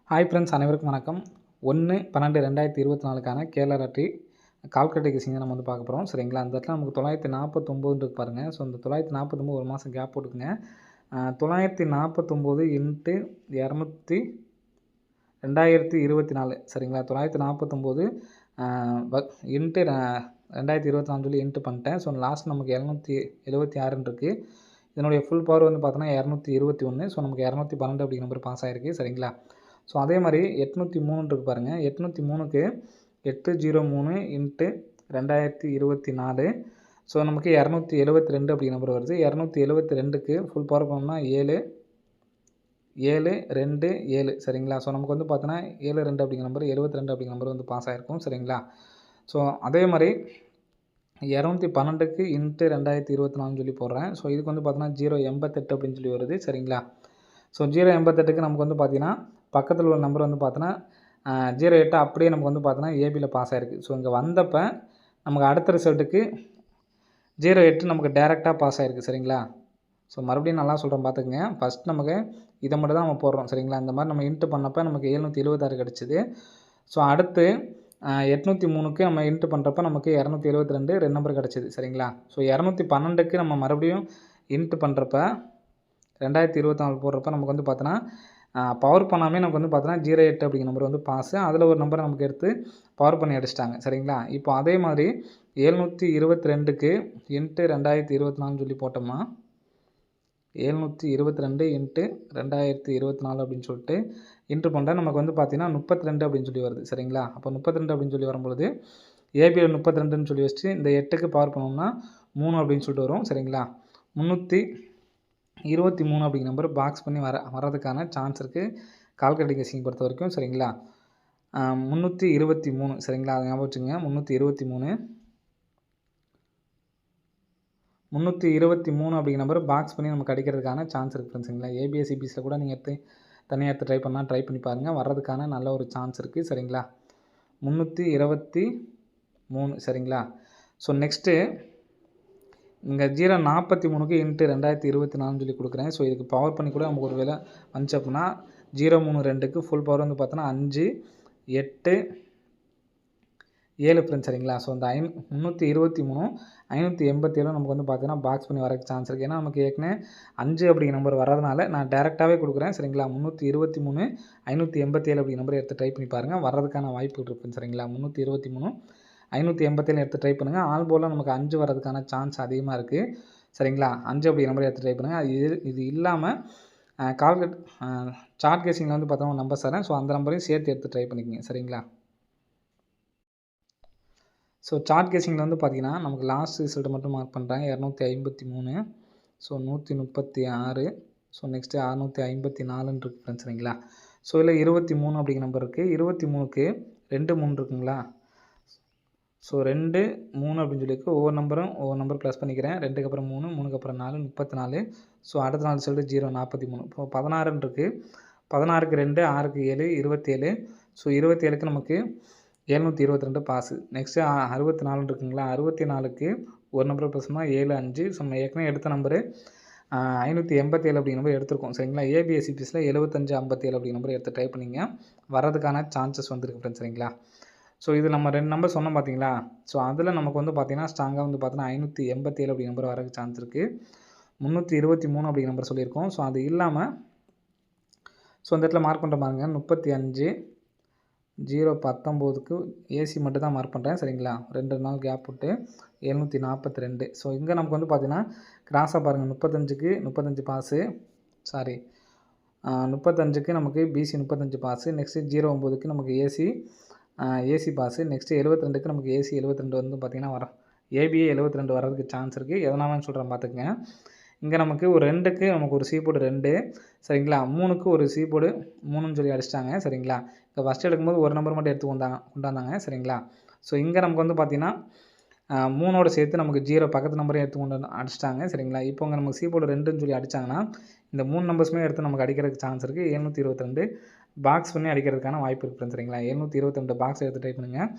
Hi friends, அனைவருக்கும் வணக்கம். 1/12/2024க்கான Kerala lottery calculator கெஸ்ஸிங்கை நம்ம வந்து பார்க்க போகிறோம். சரிங்களா? அந்த இடத்துல நமக்கு 949 இருக்கு பாருங்கள். ஸோ இந்த 949 ஒரு மாதம் கேப் போட்டுக்குங்க. 949 இன்ட்டு 200 2024 சரிங்களா? 949 இன்ட்டு 2024 சொல்லி இன்ட்டு பண்ணிட்டேன். ஸோ லாஸ்ட் நமக்கு 776 இருக்குது. இதனுடைய ஃபுல் பவர் வந்து பார்த்தோன்னா 221. ஸோ நமக்கு 212 அப்படிங்கிற நம்பர் பாஸ் ஆகிருக்கு. சரிங்களா? ஸோ அதே மாதிரி 803 இருக்கு பாருங்கள். 803க்கு 803 இன்ட்டு 2024. ஸோ நமக்கு 272 அப்படிங்கிற நம்பர் வருது. 272க்கு ஃபுல் பவர் பண்ணோம்னா 7 7 2 7 சரிங்களா? ஸோ நமக்கு வந்து பார்த்தோன்னா 72 அப்படிங்கிற நம்பர் 72 அப்படிங்கிற நம்பர் வந்து பாஸ் ஆகிருக்கும். சரிங்களா? ஸோ அதே மாதிரி 212க்கு இன்ட்டு 2024 சொல்லி போடுறேன். ஸோ இதுக்கு வந்து பார்த்தோன்னா 088 அப்படின்னு சொல்லி வருது. சரிங்களா? ஸோ 088க்கு நமக்கு வந்து பார்த்தீங்கன்னா பக்கத்தில் உள்ள நம்பர் வந்து பார்த்தோன்னா 08 அப்படியே நமக்கு வந்து பார்த்தோன்னா ஏபியில் பாஸ் ஆகிருக்கு. ஸோ இங்கே வந்தப்போ நமக்கு அடுத்த ரிசல்ட்டுக்கு 08 நமக்கு டேரெக்டாக பாஸ் ஆகிருக்கு. சரிங்களா? ஸோ மறுபடியும் நல்லா சொல்கிறேன் பார்த்துக்குங்க. ஃபஸ்ட் நமக்கு இதை மட்டும் தான் நம்ம போடுறோம். சரிங்களா? இந்த மாதிரி நம்ம இன்ட்டு பண்ணப்போ நமக்கு 776 கிடச்சிது. ஸோ அடுத்து 803க்கு நம்ம இன்ட்டு பண்ணுறப்ப நமக்கு 272 2 நம்பர் கிடச்சிது. சரிங்களா? ஸோ 212க்கு நம்ம மறுபடியும் இன்ட்டு பண்ணுறப்ப 2024 போடுறப்ப நமக்கு வந்து பார்த்தோன்னா பவர் பண்ணாமே நமக்கு வந்து பார்த்தோன்னா 08 அப்படிங்கிற நம்பர் வந்து பாஸு. அதில் ஒரு நம்பரை நமக்கு எடுத்து பவர் பண்ணி அடிச்சிட்டாங்க. சரிங்களா? இப்போ அதே மாதிரி 722க்கு இன்ட்டு 2024 சொல்லி போட்டோம்னா 722 இன்ட்டு 2024 அப்படின்னு சொல்லிட்டு இன்ட்ரு பண்ணுறேன். நமக்கு வந்து பார்த்தீங்கன்னா 32 அப்படின்னு சொல்லி வருது. சரிங்களா? அப்போ 32 அப்படின்னு சொல்லி வரும்பொழுது ஏபியில் 32ன்னு சொல்லி வச்சுட்டு இந்த 8க்கு பவர் பண்ணோம்னா 3 அப்படின்னு சொல்லிட்டு வரும். சரிங்களா? 323 அப்படிங்கிற நம்பர் பாக்ஸ் பண்ணி வர்றதுக்கான சான்ஸ் இருக்குது கால்குலேட்டர் கெஸ்ஸிங் பொறுத்த வரைக்கும். சரிங்களா? 323 சரிங்களா? அதை ஞாபகம் வச்சுங்க. 323 அப்படிங்கிற நம்பர் பாக்ஸ் பண்ணி நமக்கு அடிக்கிறதுக்கான சான்ஸ் இருக்குது ஃப்ரெண்ட்ஸுங்களா? ஏபிஎஸ்சிபிஸில் கூட நீங்கள் தனியாக எடுத்து ட்ரை பண்ணால் ட்ரை பண்ணி பாருங்கள். வர்றதுக்கான நல்ல ஒரு சான்ஸ் இருக்குது. சரிங்களா? 323 சரிங்களா? ஸோ நெக்ஸ்ட்டு இங்கே 043க்கு இன்ட்டு 2024 சொல்லி கொடுக்குறேன். ஸோ இதுக்கு பவர் பண்ணி கூட நமக்கு ஒரு வேலை வந்துச்சு அப்படின்னா 032க்கு ஃபுல் பவர் வந்து பார்த்தோன்னா 5 8 7 ஃப்ரெண்ட்ஸ். சரிங்களா? ஸோ இந்த 323 587 நமக்கு வந்து பார்த்தீங்கன்னா பாக்ஸ் பண்ணி வரக்கு சான்ஸ் இருக்குது. ஏன்னா நமக்கு ஏற்கனவே 5 அப்படிங்கிற நம்பர் வரதுனால நான் டேரெக்டாகவே கொடுக்குறேன். சரிங்களா? 323 587 அப்படிங்கிற நம்பர் எடுத்து ட்ரை பண்ணி பாருங்கள். வர்றதுக்கான வாய்ப்பு இருக்குது. சரிங்களா? 323 587 எடுத்து ட்ரை பண்ணுங்கள். ஆல் போல் நமக்கு 5 வரதுக்கான சான்ஸ் அதிகமாக இருக்குது. சரிங்களா? 5 அப்படிங்கிற நம்பர் எடுத்து ட்ரை பண்ணுங்கள். இது இல்லாமல் சார்ட் கேசிங்கில் வந்து பார்த்தோம்னா நம்பர் தரேன். ஸோ அந்த நம்பரையும் சேர்த்து எடுத்து ட்ரை பண்ணிக்கோங்க. சரிங்களா? ஸோ சார்ட் கேசிங்கில் வந்து பார்த்திங்கன்னா நமக்கு லாஸ்ட் ரிசல்ட்டை மட்டும் மார்க் பண்ணுறேன். 253 ஸோ 136 ஸோ நெக்ஸ்ட்டு 654 இருக்குது ஃப்ரெண்ட்ஸ். சரிங்களா? ஸோ இதில் 23 அப்படிங்கிற நம்பர் இருக்குது. 23க்கு 2 3 இருக்குங்களா? ஸோ 2 3 அப்படின்னு சொல்லியிருக்கு. ஒவ்வொரு நம்பர் ப்ளஸ் பண்ணிக்கிறேன். 2க்கு அப்புறம் 3 3க்கு அப்புறம் 4 34. ஸோ அடுத்த நாள் ரிசல்ட்டு 043. இப்போ 16 இருக்குது. 16க்கு 2 6க்கு 7 27. ஸோ 27க்கு நமக்கு 722 பாஸு. நெக்ஸ்ட்டு 64 இருக்குங்களா? 64க்கு ஒரு நம்பர் ப்ளஸ் பண்ணால் 7 5. ஸோ நம்ம ஏற்கனவே எடுத்த நம்பரு 587 அப்படிங்கிற நம்பர் எடுத்திருக்கோம். சரிங்களா? ஏபிஎஸ்சிபிஸில் 75 57 அப்படிங்கிற நம்பர் எடுத்து ட்ரை பண்ணிங்க. வர்றதுக்கான சான்சஸ் வந்துருக்கு ஃப்ரெண்ட்ஸ். சரிங்களா? ஸோ இது நம்ம 2 நம்பர் சொன்னோம் பார்த்தீங்களா? ஸோ அதில் நமக்கு வந்து பார்த்தீங்கன்னா ஸ்ட்ராங்காக வந்து பார்த்தீங்கன்னா 587 அப்படிங்கிற நம்பர் வரக்கு சான்ஸ் இருக்குது. 323 அப்படிங்கிற நம்பர் சொல்லியிருக்கோம். ஸோ அது இல்லாமல் ஸோ இந்த இடத்துல மார்க் பண்ணுற பாருங்க 35 019க்கு ஏசி மட்டும் தான் மார்க் பண்ணுறேன். சரிங்களா? 2 நாள் கேப் விட்டு 742. ஸோ இங்கே நமக்கு வந்து பார்த்தீங்கன்னா கிராஸாக பாருங்கள் 35க்கு 35 பாஸு. சாரி 35க்கு நமக்கு பிசி 35 பாஸு. நெக்ஸ்ட்டு 09க்கு நமக்கு ஏசி பாஸு. நெக்ஸ்ட்டு 72க்கு நமக்கு ஏசி 72 வந்து பார்த்திங்கன்னா ஏபிஏ 72 வர்றதுக்கு சான்ஸ் இருக்குது. எதனாலன்னு சொல்கிறேன் பார்த்துக்குங்க. இங்கே நமக்கு ஒரு 2க்கு நமக்கு ஒரு சி போர்டு 2 சரிங்களா? 3க்கு ஒரு சி போர்டு 3ன்னு சொல்லி அடிச்சிட்டாங்க. சரிங்களா? இப்போ ஃபஸ்ட்டு எடுக்கும்போது ஒரு நம்பர் மட்டும் எடுத்து கொண்டாந்தாங்க. சரிங்களா? ஸோ இங்கே நமக்கு வந்து பார்த்திங்கன்னா 3ஓட சேர்த்து நமக்கு 0 பக்கத்து நம்பரையும் எடுத்து கொண்டு அடிச்சிட்டாங்க. சரிங்களா? இப்போ இங்கே நமக்கு சி போர்டு 2ன்னு சொல்லி அடித்தாங்கன்னா இந்த 3 நம்பர்ஸுமே எடுத்து நமக்கு அடிக்கிறதுக்கு சான்ஸ் இருக்குது. 722 பாக்ஸ் பண்ணி அடிக்கிறதுக்கான வாய்ப்பு இருக்குது. சரிங்களா? 722 பாக்ஸ் எடுத்து ட்ரை பண்ணுங்கள்.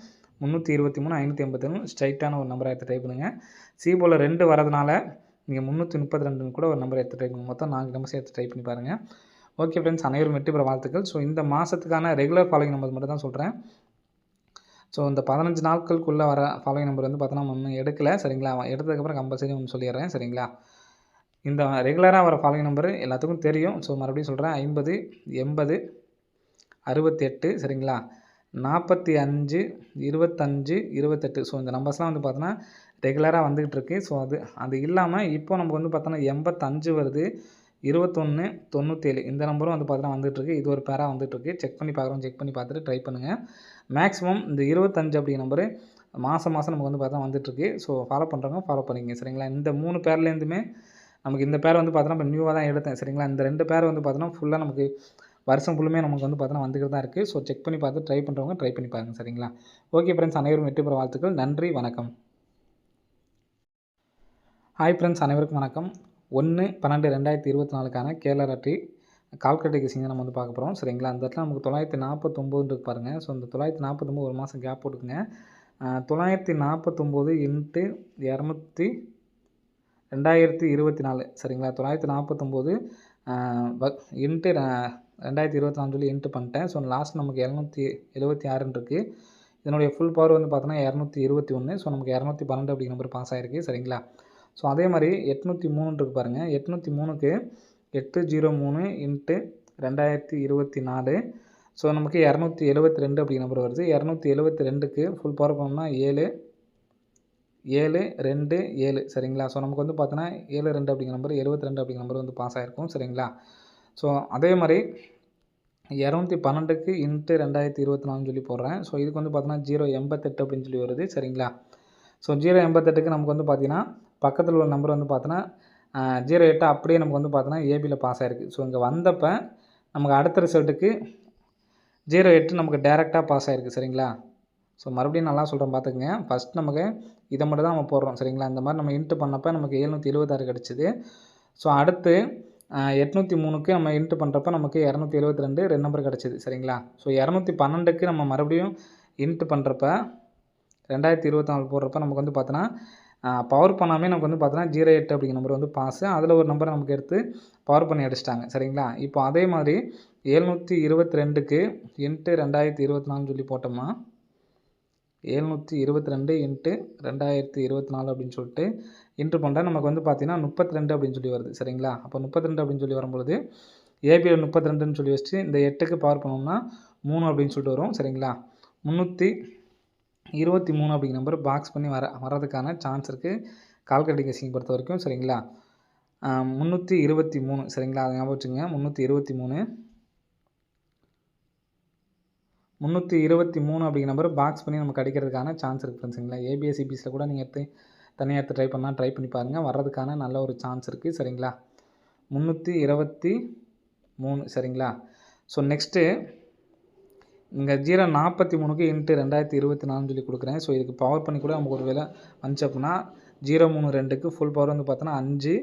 323 587 ஸ்ட்ரைட்டான ஒரு நம்பரை எடுத்து ட்ரை பண்ணுங்கள். சி போர்டில் 2 வரதுனால நீங்கள் 332 கூட ஒரு நம்பர் எடுத்து ட்ரை பண்ணுங்கள். மொத்தம் 4 நம்பர்ஸ் எடுத்து ட்ரை பண்ணி பாருங்கள். ஓகே ஃப்ரெண்ட்ஸ், அனைவரும் வெற்றி பெற வாழ்த்துக்கள். ஸோ இந்த மாதத்துக்கான ரெகுலர் ஃபாலோயிங் நம்பர் மட்டும் தான் சொல்கிறேன். ஸோ இந்த 15 நாட்களுக்குள்ளே வர ஃபாலோயிங் நம்பர் வந்து பார்த்தோன்னா நம்ம இன்னும் எடுக்கலை. சரிங்களா? எடுத்ததுக்கப்புறம் கம்பல்சரி ஒன்று சொல்லிடுறேன். சரிங்களா? இந்த ரெகுலராக வர ஃபாலோயிங் நம்பர் எல்லாத்துக்கும் தெரியும். ஸோ மறுபடியும் சொல்கிறேன். 50, 80, 68 சரிங்களா? 45, 25, 28. ஸோ இந்த நம்பர்ஸ்லாம் வந்து பார்த்தோன்னா ரெகுலராக வந்துக்கிட்டு இருக்குது. ஸோ அது இல்லாமல் இப்போ நமக்கு வந்து பார்த்தோன்னா 85 வருது, 21, 97 இந்த நம்பரும் வந்து பார்த்தோன்னா வந்துட்டுருக்கு. இது ஒரு பேராக வந்துட்டுருக்கு. செக் பண்ணி பார்த்துட்டு ட்ரை பண்ணுங்கள். மேக்ஸிமம் இந்த 25 அப்படிங்கிற நம்பரு மாதம் நமக்கு வந்து பார்த்தா வந்துட்டுருக்கு. ஸோ ஃபாலோ பண்ணுறவங்க ஃபாலோ பண்ணிக்கங்க. சரிங்களா? இந்த 3 பேர்லேருந்துமே நமக்கு இந்த பேர் வந்து பார்த்தோன்னா இப்போ நியூவாக தான் எடுத்தேன். சரிங்களா? இந்த 2 பேர் வந்து பார்த்தோன்னா ஃபுல்லாக நமக்கு வருஷம் ஃபுல்லுமே நமக்கு வந்து பார்த்தோன்னா வந்துக்கிட்டு தான் இருக்குது. ஸோ செக் பண்ணி பார்த்து ட்ரை பண்ணுறவங்க ட்ரை பண்ணி பாருங்க. சரிங்களா? ஓகே ஃப்ரெண்ட்ஸ், அனைவரும் வெற்றி பெற வாழ்த்துக்கள். நன்றி, வணக்கம். ஹாய் ஃப்ரெண்ட்ஸ், அனைவருக்கும் வணக்கம். 1/12/2024க்கான கேரளா லாட்டரி கால்குலேட்டர் கெஸிங்கை நம்ம வந்து பார்க்க போகிறோம். சரிங்களா? அந்த இடத்துல நமக்கு 949 இருக்கு பாருங்கள். ஸோ இந்த 949 ஒரு மாதம் கேப் போட்டுக்குங்க. 949 இன்ட்டு 2024 சரிங்களா? 949 இன்ட்டு 2024 சொல்லி இன்ட்டு பண்ணிட்டேன். ஸோ லாஸ்ட் நமக்கு 776 இருக்குது. இதனுடைய ஃபுல் பவர் வந்து பார்த்தோன்னா 221. ஸோ நமக்கு 212 அப்படிங்கிற நம்பர் பாஸ் ஆகிருக்கு. சரிங்களா? ஸோ அதே மாதிரி 803 இருக்கு பாருங்கள். 803க்கு 803 இன்ட்டு 2024. ஸோ நமக்கு 272 அப்படிங்கிற நம்பர் வருது. 272க்கு ஃபுல் பவர் பண்ணோம்னா 7, 7, 2, 7 சரிங்களா? ஸோ நமக்கு வந்து பார்த்தோன்னா 72 அப்படிங்கிற நம்பர் 72 அப்படிங்கிற நம்பர் வந்து பாஸ் ஆகிருக்கும். சரிங்களா? ஸோ அதே மாதிரி 212க்கு இன்ட்டு 2024 சொல்லி போடுறேன். ஸோ இதுக்கு வந்து பார்த்தோன்னா 088 அப்படின்னு சொல்லி வருது. சரிங்களா? ஸோ 088க்கு நமக்கு வந்து பார்த்தீங்கன்னா பக்கத்தில் உள்ள நம்பர் வந்து பார்த்தோன்னா 08 அப்படியே நமக்கு வந்து பார்த்தோன்னா ஏபியில் பாஸ் ஆகிருக்கு. ஸோ இங்கே வந்தப்போ நமக்கு அடுத்த ரிசல்ட்டுக்கு 08 நமக்கு டேரெக்டாக பாஸ் ஆகிருக்கு. சரிங்களா? ஸோ மறுபடியும் நல்லா சொல்கிறேன் பார்த்துக்குங்க. ஃபஸ்ட் நமக்கு இதை மட்டும் தான் நம்ம போடுறோம். சரிங்களா? இந்த மாதிரி நம்ம இன்ட்டு பண்ணப்போ நமக்கு 776 கிடச்சிது. ஸோ அடுத்து 803க்கு நம்ம இன்ட்டு பண்ணுறப்ப நமக்கு 272 2 நம்பர் கிடச்சிது. சரிங்களா? ஸோ 212க்கு நம்ம மறுபடியும் இன்ட்டு பண்ணுறப்ப 2024 போடுறப்ப நமக்கு வந்து பார்த்தோன்னா பவர் பண்ணாமே நமக்கு வந்து பார்த்தோன்னா 08 அப்படிங்கிற நம்பர் வந்து பாஸு. அதில் ஒரு நம்பரை நமக்கு எடுத்து பவர் பண்ணி அடிச்சிட்டாங்க. சரிங்களா? இப்போ அதே மாதிரி 722க்கு இன்ட்டு 2024 சொல்லி போட்டோம்னா 722 இன்ட்டு 2024 அப்படின்னு சொல்லிட்டு இன்ட்ரு பண்ணுறேன். நமக்கு வந்து பார்த்தீங்கன்னா 32 அப்படின்னு சொல்லி வருது. சரிங்களா? அப்போ 32 அப்படின்னு சொல்லி வரும்பொழுது ஏபியில் 32ன்னு சொல்லி வச்சுட்டு இந்த 8க்கு பவர் பண்ணோம்னா 3 அப்படின்னு சொல்லிட்டு வரும். சரிங்களா? 323 அப்படிங்கிற நம்பர் பாக்ஸ் பண்ணி வர்றதுக்கான சான்ஸ் இருக்குது கால்குலேட்டிங் கெஸிங் பொறுத்த வரைக்கும். சரிங்களா? 323 சரிங்களா? அதை ஞாபகம் வச்சுங்க. 323 அப்படிங்கிற நம்பர் பாக்ஸ் பண்ணி நமக்கு அடிக்கிறதுக்கான சான்ஸ் இருக்குது ஃப்ரெண்ட்ஸுங்களா? ஏபிஎஸ்சிபிஸில் கூட நீங்கள் தனியாக எடுத்து ட்ரை பண்ணி பாருங்கள். வர்றதுக்கான நல்ல ஒரு சான்ஸ் இருக்குது. சரிங்களா? 323 சரிங்களா? ஸோ நெக்ஸ்ட்டு இங்கே 043க்கு இன்ட்டு 2024 சொல்லி கொடுக்குறேன். ஸோ இதுக்கு பவர் பண்ணி கூட நமக்கு ஒரு வேலை வந்துச்சு அப்படின்னா 032க்கு ஃபுல் பவர் வந்து பார்த்தோன்னா 5,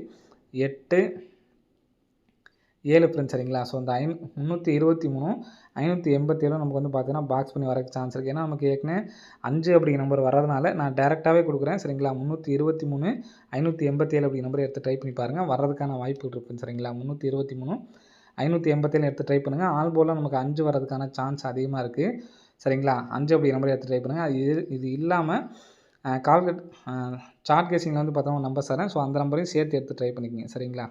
8, 7 ஃப்ரெண்ட்ஸ். சரிங்களா? ஸோ இந்த 323, 587 நமக்கு வந்து பார்த்தீங்கன்னா பாக்ஸ் பண்ணி வரக்கு சான்ஸ் இருக்குது. ஏன்னா நமக்கு ஏற்கனவே 5 அப்படிங்கிற நம்பர் வரதுனால நான் டேரெக்டாகவே கொடுக்குறேன். சரிங்களா? 323, 587 அப்படிங்கிற நம்பர் எடுத்து ட்ரை பண்ணி பாருங்கள். வர்றதுக்கான வாய்ப்பு இருக்குது. சரிங்களா? 323, 587 எடுத்து ட்ரை பண்ணுங்கள். ஆல் போல் நமக்கு 5 வரதுக்கான சான்ஸ் அதிகமாக இருக்குது. சரிங்களா? 5 அப்படிங்கிற நம்பர் எடுத்து ட்ரை பண்ணுங்கள். இது இல்லாமல் சார்ட் கேசிங்கில் வந்து பார்த்தோம்னா நம்பர் தரேன். ஸோ அந்த நம்பரையும் சேர்த்து எடுத்து ட்ரை பண்ணிக்கோங்க. சரிங்களா?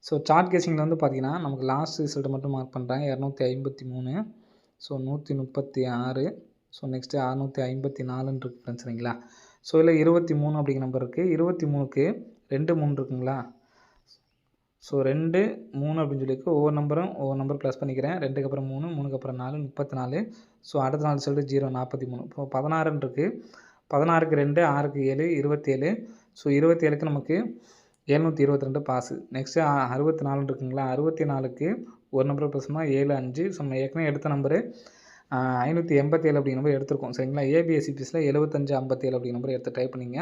ஸோ சார்ட் கேசிங்கில் வந்து பார்த்தீங்கன்னா நமக்கு லாஸ்ட் ரிசல்ட் மட்டும் மார்க் பண்ணுறாங்க. 253, ஸோ 136, ஸோ நெக்ஸ்ட்டு 654 இருக்குது ஃப்ரெண்ட்ஸ். சரிங்களா? ஸோ இதில் 23 அப்படிங்கிற நம்பர் இருக்குது. 23க்கு 2, 3 இருக்குங்களா? ஸோ 2, 3 அப்படின்னு சொல்லியிருக்கு. ஒவ்வொரு நம்பர் ப்ளஸ் பண்ணிக்கிறேன். 2க்கு அப்புறம் 3, 3க்கு அப்புறம் 4, 34. ஸோ அடுத்த நாள் ரிசல்ட்டு 043. இப்போ 16 இருக்குது. 16க்கு 2, 6க்கு 7, 27. ஸோ 27க்கு நமக்கு 722 பாஸு. நெக்ஸ்ட்டு 64 இருக்குங்களா? 64க்கு ஒரு நம்பர் ப்ளஸ்னா 7, 5. ஸோ நம்ம ஏற்கனவே எடுத்த நம்பரு 587 அப்படிங்கிற நம்பர் எடுத்திருக்கோம். சரிங்களா? ஏபிஎஸ்சிபிஸில் 75, 57 அப்படிங்கிற நம்பர் எடுத்து ட்ரை பண்ணிங்க.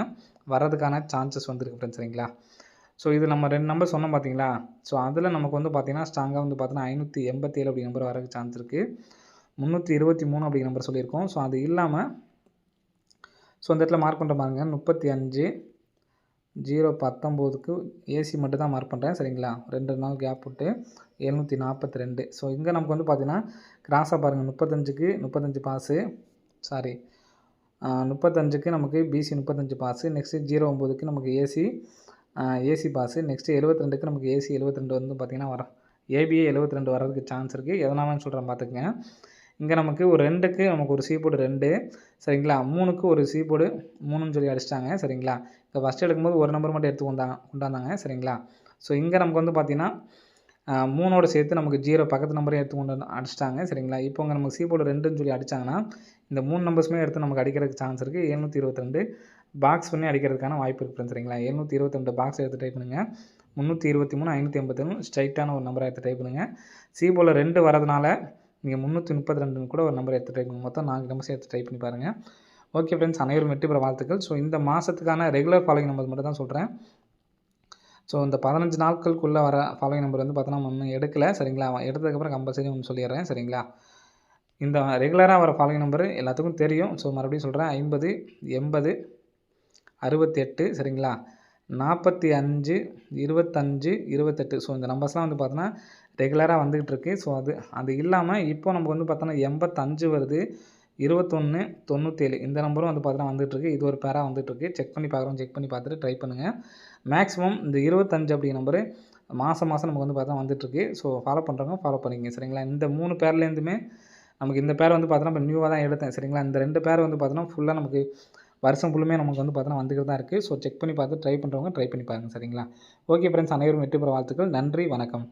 வர்றதுக்கான சான்சஸ் வந்துருக்கு ஃப்ரெண்ட்ஸ். சரிங்களா? ஸோ இது நம்ம 2 நம்பர் சொன்னோம் பார்த்தீங்களா? ஸோ அதில் நமக்கு வந்து பார்த்தீங்கன்னா ஸ்ட்ராங்காக வந்து பார்த்தீங்கன்னா 587 அப்படிங்கிற நம்பர் வரக்கு சான்ஸ் இருக்குது. 323 அப்படிங்கிற நம்பர் சொல்லியிருக்கோம். ஸோ அது இல்லாமல் ஸோ அந்த இடத்துல மார்க் பண்ணுற பாருங்க 35, 019க்கு ஏசி மட்டும் தான் மார்க் பண்ணுறேன் சரிங்களா. 2 நாள் கேப் விட்டு 742. ஸோ இங்கே நமக்கு வந்து பார்த்தீங்கன்னா கிராஸாக பாருங்கள் 35க்கு 35 பாஸு சாரி 35க்கு நமக்கு பிசி 35 பாஸு. நெக்ஸ்ட்டு 09க்கு நமக்கு ஏசி பாஸு. நெக்ஸ்ட்டு 72க்கு நமக்கு ஏசி 72 வந்து பார்த்திங்கன்னா ஏபிஏ 72 வர்றதுக்கு சான்ஸ் இருக்குது. எதனாலன்னு சொல்கிறேன் பார்த்துக்குங்க. இங்கே நமக்கு ஒரு 2க்கு நமக்கு ஒரு சி போர்டு 2 சரிங்களா. 3க்கு ஒரு சி போர்டு 3ன்னு சொல்லி அடிச்சிட்டாங்க சரிங்களா. இப்போ ஃபஸ்ட்டு எடுக்கும்போது ஒரு நம்பர் மட்டும் எடுத்து கொண்டாந்தாங்க சரிங்களா. ஸோ இங்கே நமக்கு வந்து பார்த்திங்கன்னா 3ஓடு சேர்த்து நமக்கு 0 பக்கத்து நம்பரையும் எடுத்து கொண்டு அடிச்சிட்டாங்க சரிங்களா. இப்போ இங்கே நமக்கு சி போர்டு 2ன்னு சொல்லி அடித்தாங்கன்னா இந்த 3 நம்பர்ஸுமே எடுத்து நமக்கு அடிக்கிறதுக்கு சான்ஸ் இருக்குது. 722 பாக்ஸ் பண்ணி அடிக்கிறதுக்கான வாய்ப்பு இருக்குது சரிங்களா. 722 பாக்ஸ் எடுத்து டைப் பண்ணுங்கள். 323 581 ஸ்ட்ரைட்டான ஒரு நம்பரை எடுத்து டைப் பண்ணுங்கள். சி போர்டில் 2 வரதுனால நீங்கள் 332 கூட ஒரு நம்பர் எடுத்து டைப் பண்ணுங்கள். மொத்தம் 4 நம்பர்ஸ் எடுத்து டைப் பண்ணி பாருங்கள். ஓகே ஃப்ரெண்ட்ஸ், அனைவரும் வெற்றி பெற வாழ்த்துக்கள். ஸோ இந்த மாதத்துக்கான ரெகுலர் ஃபாலோயிங் நம்பர் மட்டும் தான் சொல்கிறேன். ஸோ இந்த 15 நாட்களுக்குள்ளே வர ஃபாலோயிங் நம்பர் வந்து பார்த்தோன்னா ஒன்றும் எடுக்கலை சரிங்களா. எடுத்ததுக்கப்புறம் கம்பல்சரி ஒன்று சொல்லிடுறேன் சரிங்களா. இந்த ரெகுலராக வர ஃபாலோயிங் நம்பர் எல்லாத்துக்கும் தெரியும். ஸோ மறுபடியும் சொல்கிறேன் 50 80 68 சரிங்களா. 45 25 28. ஸோ இந்த நம்பர்ஸ்லாம் வந்து பார்த்தோன்னா ரெகுலராக வந்துக்கிட்டு இருக்குது. ஸோ அது இல்லாமல் இப்போ நமக்கு வந்து பார்த்தோன்னா 85 வருது, 21 97 இந்த நம்பரும் வந்து பார்த்தோன்னா வந்துட்டுருக்கு. இது ஒரு பேராக வந்துட்டுருக்கு. செக் பண்ணி செக் பண்ணி பார்த்துட்டு ட்ரை பண்ணுங்கள். மேக்ஸிமம் இந்த 25 அப்படிங்கிற நம்பரு மாதம் நமக்கு வந்து பார்த்தா வந்துட்டுருக்கு. ஸோ ஃபாலோ பண்ணுறவங்க ஃபாலோ பண்ணிக்கங்க சரிங்களா. இந்த 3 பேர்லேருந்துமே நமக்கு இந்த பேர் வந்து பார்த்தோன்னா இப்போ நியூவாக தான் எடுத்தேன் சரிங்களா. இந்த 2 பேர் வந்து பார்த்தோன்னா ஃபுல்லாக நமக்கு வருஷம் ஃபுல்லுமே நமக்கு வந்து பார்த்தோன்னா வந்துக்கிட்டு தான் இருக்குது. ஸோ செக் பண்ணி பார்த்து ட்ரை பண்ணுறவங்க ட்ரை பண்ணி பாருங்கள் சரிங்களா. ஓகே ஃப்ரெண்ட்ஸ், அனைவரும் வெற்றி பெற வாழ்த்துக்கள். நன்றி, வணக்கம்.